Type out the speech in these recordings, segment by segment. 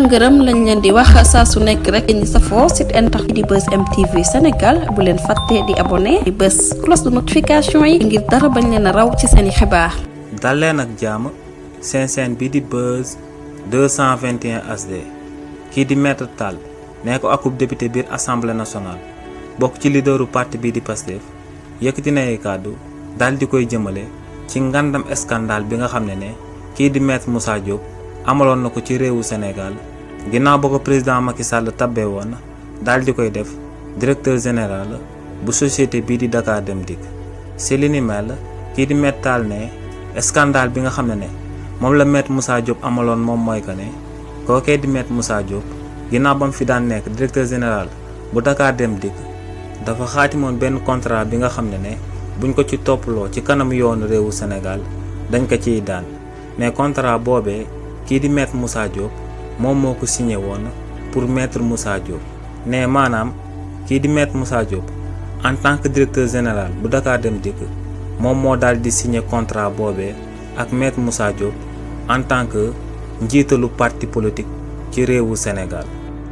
ngërëm lañ leen di wax saa su nekk rek ñi safoo site internet di Buzz M TV Sénégal bu leen fàtte di abonné di bës cloche de notification yi ngir dara bañ leen a raw ci seeni xibaar. dal leen ak jàmm seen chaîne bi di Buzz 221 HD kii di Maître Tall nekk akub député biir assemblée nationale bokk ci leaderu parti bi di Pastef yëkkati na ay kàddu daal di koy jëmale ci ngandam scandale bi nga xam ne kii di Maître Moussa Diop amaloon na ko ci réewu Sénégal ginnaaw ba ko président Macky Sall tabbee woon daal di koy def directeur général bu société bii di Dakar Dem Dikk si li ni mel kii di Maître Tall ne scandale bi nga xam ne moom la Maître Moussa Diop amaloon moom mooy que ne kookee di Maître Moussa Diop ginnaaw ba mu fi daan nekk directeur général bu Dakar Dem Dikk dafa xaatimoon benn contrat bi nga xam ne buñ ko ci toppaloo ci kanam yoonu réewu Sénégal dañ ko ciy daan mais contrat boobee kii di Maître Moussa Diop moom moo ko signé woon pour Maître Moussa Diop ne maanaam kii di Maître Moussa Diop en tant que directeur général bu Dakar Dem Dikk moom moo daal di signé contrat boobee ak Maître Moussa Diop en tant que njiitalu parti politique ci réewu Sénégal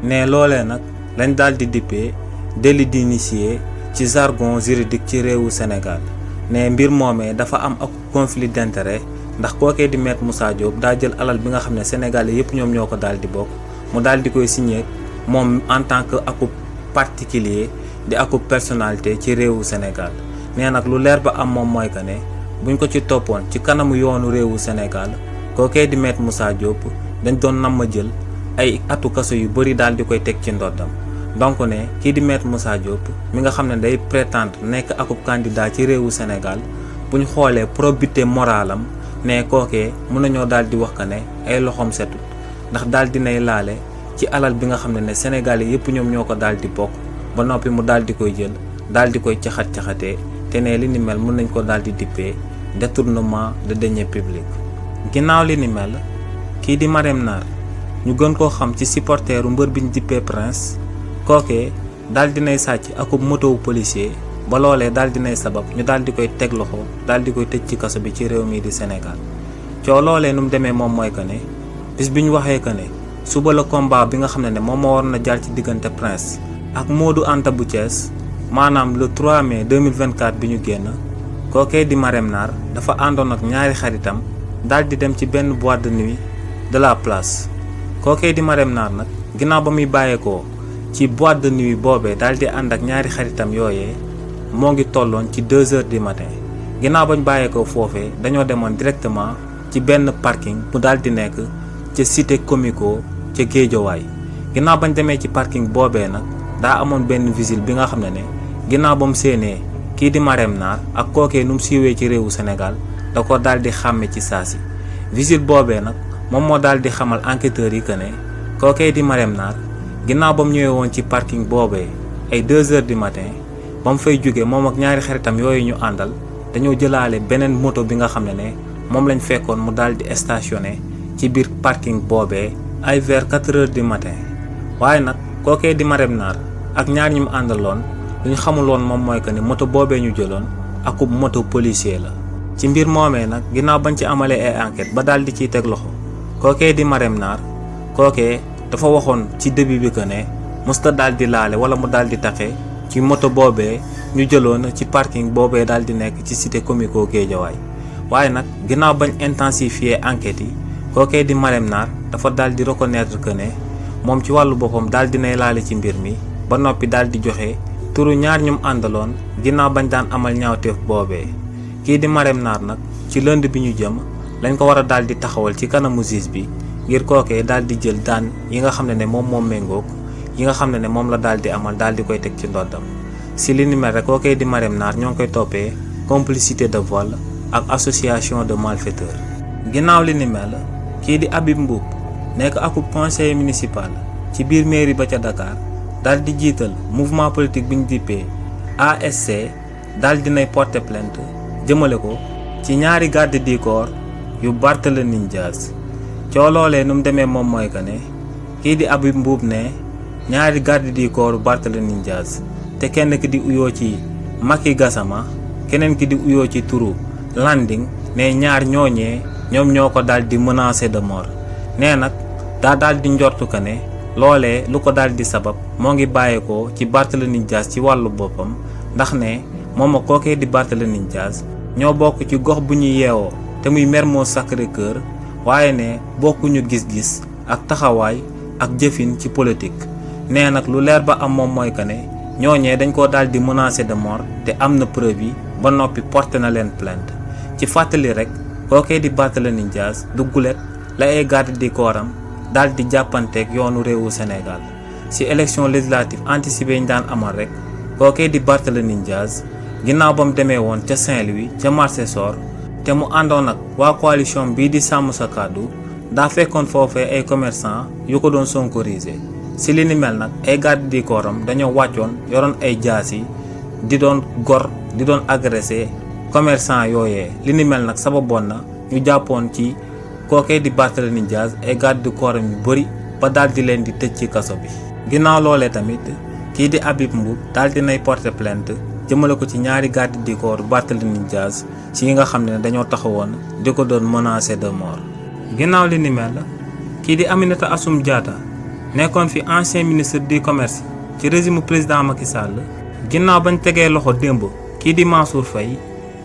ne loolee nag lañ daal di dippee délit d'initié ci jargon juridique ci réewu Sénégal ne mbir moomee dafa am ak conflit d'intérêt ndax kookee di Maître Moussa Diop daa jël alal bi nga xam ne Sénégalais yëpp ñoom ñoo ko daal di bokk mu daal di koy signé moom en tant que akub particulier di akub personnalité ci réewu Sénégal nee nag lu leer ba am moom mooy que ne buñ ko ci toppoon ci kanamu yoonu réewu Sénégal kookee di Maître Moussa Diop dañ doon namm jël ay atu kaso yu bëri daal di koy teg ci ndoddam donc ne kii di Maître Moussa Diop mi nga xam ne day prétendre nekk akub candidat ci réewu Sénégal buñ xoolee probité moralam ne kookee mën nañoo daal di wax que ne ay loxoom setut ndax daal dinay laale ci alal bi nga xam ne Sénégalais yëpp ñoom ñoo ko daal di bokk ba noppi mu daal di koy jël daal di koy caxat-caxatee te ne li ni mel mën nañ ko daal di dippee détournement de deniers publics. ginnaaw li ni mel kii di Marème Nar ñu gën koo xam ci supporteru mbër bi ñu dippee Prince kookee daal dinay sàcc akub motowu policier ba loolee daal dinay sabab ñu daal di koy teg loxo daal di koy tëj ci kaso bi ci réew mii di Sénégal coow loolee nu mu demee moom mooy que ne bis bi ñu waxee que ne suba la combat bi nga xam ne moom moo waroon a jaar ci diggante Prince ak Modou Anta bu Thiès maanaam le 3 mai 2024 bi ñu génn kookee di Marème Nar dafa àndoon ak ñaari xaritam daal di dem ci benn boîte de nuit de la place kookee di Marème Nar nag ginnaaw ba muy bàyyeekoo ci boîte de nuit boobee daal di ànd ak ñaari xaritam yooyee moo ngi tolloon ci 2 heures du matin ginnaaw bañ bàyyeekoo foofee dañoo demoon directement ci benn parking mu daal di nekk ca cité comico ca Géejawaay ginnaaw bañ demee ci parking boobee nag daa amoon benn vigile bi nga xam ne ginnaaw ba mu séenee kii di Marème Nar ak kookee nu mu siiwee ci réewu Sénégal da ko daal di xàmme ci saasi vigile boobee nag moom moo daal di xamal enquêteurs yi que ne kookee di Marème Nar ginnaaw ba mu ñëwee woon ci parking boobee ay 2 heures du matin ba mu fay jóge moom ak ñaari xaritam yooyu ñu àndal dañoo jëlaale beneen moto bi nga xam ne moom lañ fekkoon mu daal di stationné ci biir parking boobee ay vers 4 heures du matin waaye nag kookee di Marème Nar ak ñaar ñu mu àndaloon lu ñu xamuloon moom mooy que ni moto boobee ñu jëloon akub moto policier la ci mbir moomee nag ginnaaw bañ ci amalee ay enquête ba daal di ciy teg loxo kookee di Marème Nar kookee dafa waxoon ci début bi que ne musta daal di laale wala mu daal di taxe ci moto boobee ñu jëloon ci parking boobee daal di nekk ci cité comico Géejawaay waaye nag ginnaaw bañ intensifier enquête yi kookee di Marème Nar dafa daal di reconnaître que ne moom ci wàllu boppam daal dinay laale ci mbir mi ba noppi daal di joxe turu ñaar ñum àndaloon ginnaaw bañ daan amal ñaawteef boobee kii di Marème Nar nag ci lënd bi ñu jëm lañ ko war a daal di taxawal ci kanamu juge bi ngir kookee daal di jël daan yi nga xam ne moom méngoog yi nga xam ne moom la daal di amal daal di koy teg ci ndoddam si li ni mel rek kookee di Marème Nar ñoo ngi koy toppee complicité de vol ak association de malfaiteurs. ginnaaw li ni mel kii di Habib Mboup nekk akub conseiller municipal ci biir mairie ba ca Dakar daal di jiital mouvement politique bi ñu dippee ASC daal dinay porter plainte jëmale ko ci ñaari garde du corps yu Barthélémy Dias coow loolee nu mu demee moom mooy que ne kii di Habib Mboup ne ñaari garde du corps Barthélémy Dias te kenn ki di uyoo ci Macky Gassama keneen ki di uyoo ci turu Landing ne ñaar ñooñee ñoom ñoo ko daal di menacer de mort nee nag daa daal di njortu que ne loolee lu ko daal di sabab moo ngi bàyyeekoo ci Barthélémy Dias ci wàllu boppam ndax ne moom ak kookee di Barthélémy Dias ñoo bokk ci gox bu ñu yeewoo te muy Mermoz Sacré-Cœur waaye ne bokkuñu gis-gis ak taxawaay ak jëfin ci politique nee nag lu leer ba am moom mooy que ne ñooñee dañ koo daal di menacer de mort te am na preuve yi ba noppi porté na leen plainte ci fàttali rek kookee di Barthélémy Dias du gulet la ay garde du corps am daal di jàppanteeg yoonu réewu Sénégal ci élection législative anticipée ñu daan amal rek kookee di Barthélémy Dias ginnaaw ba mu demee woon ca Saint-Louis ca marché Sor te mu àndoon ak waa coalition bii di sàmm sa kàddu daa fekkoon foofee ay commerçant yu ko doon sonkorisé ci li ni mel nag ay garde du corps am dañoo wàccoon yoroon ay jaas yi di doon gor di doon agressé commerçant yooyee li ni mel nag sababoon na ñu jàppoon ci kookee di Barthélémy Dias ay garde du corps yu bëri ba daal di leen di tëj ci kaso bi. ginnaaw loolee tamit kii di Habib Mboup daal di nay porter plainte jëmale ko ci ñaari garde du corps Barthélémy Dias ci yi nga xam ne dañoo taxawoon di ko doon menacer de mort. ginnaaw li ni mel kii di Aminata Assome Diatta nekkoon fi ancien ministre du commerce ci régime président Macky Sall ginnaaw bañ tegee loxo démb kii di Mansour Faye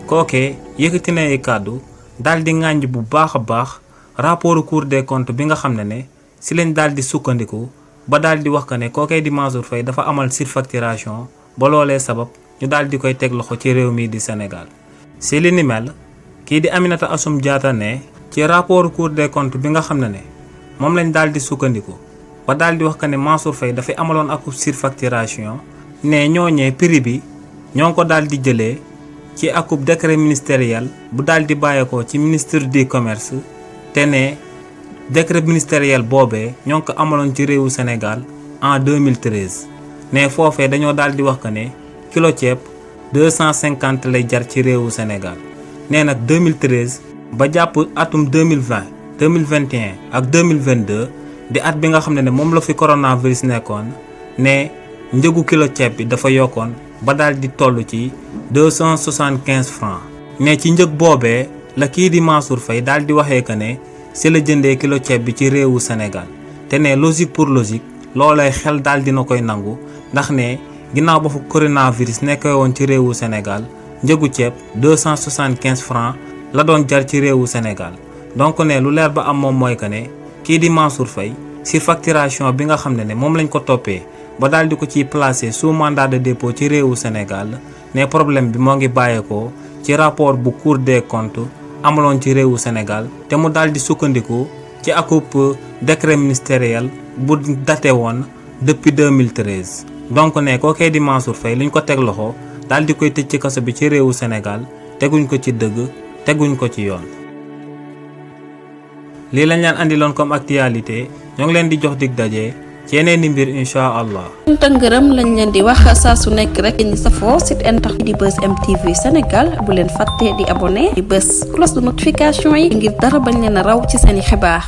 kookee yëkkati na ay kàddu daal di ŋàññ bu baax a baax rapport Cour des comptes bi nga xam ne si lañ daal di sukkandiku ba daal di wax que ne kookee di Mansour Faye dafa amal surfacturation ba loolee sabab ñu daal di koy teg loxo ci réew mi di Sénégal. si li ni mel kii di Aminata Assome Diatta ne ci rapport Cour des comptes bi nga xam ne moom lañ daal di sukkandiku ba daal di wax que ne Mansour Faye dafay amaloon ak surfacturation ne ñooñee prix bi ñoo ngi ko daal di jëlee ci akub décret ministériel bu daal di bàyyeekoo ci ministre du commerce te ne décret ministériel boobee ñoo ngi ko amaloon ci réewu Sénégal en 2013 ne foofee dañoo daal di wax que ne kilo ceeb 250 lay jar ci réewu Sénégal nee nag 2013 ba jàpp atum 2020 2021 ak 2022 di at bi nga xam ne moom la fi coronavirus nekkoon ne njëgu kilo ceeb bi dafa yokkoon ba daal di toll ci 275 francs ne ci njëg boobee la kii di Mansour Faye daal di waxee que ne si la jëndee kilo ceeb bi ci réewu Sénégal te ne logique pour logique loolay xel daal dina koy nangu ndax ne ginnaaw ba fa coronavirus nekkee woon ci réewu Sénégal njëgu ceeb 275 francs la doon jar ci réewu Sénégal donc ne lu leer ba am moom mooy que ne kii di Mansour Faye surfacturation bi nga xam ne moom lañ ko toppee ba daal di ko ciy placé sous mandat de dépôt ci réewu Sénégal ne problème bi moo ngi bàyyeekoo ci rapport bu Cour des comptes amaloon ci réewu Sénégal te mu daal di sukkandiku ci akub décret ministériel bu daté woon depuis 2013 donc ne kookee di Mansour Faye li ñu ko teg loxo daal di koy tëj ci kaso bi ci réewu Sénégal teguñ ko ci dëgg teguñ ko ci yoon. lii lañ leen andiloon comme actualité ñoo ngi leen di jox dig daje ci yeneen i mbir incha allah. ngërëm lañ leen di wax saa su nekk rek ñi safoo site internet di Buzz M TV Sénégal bu leen fàtte di abonné di bës cloche de notification yi ngir dara bañ leen a raw ci seeni xibaar.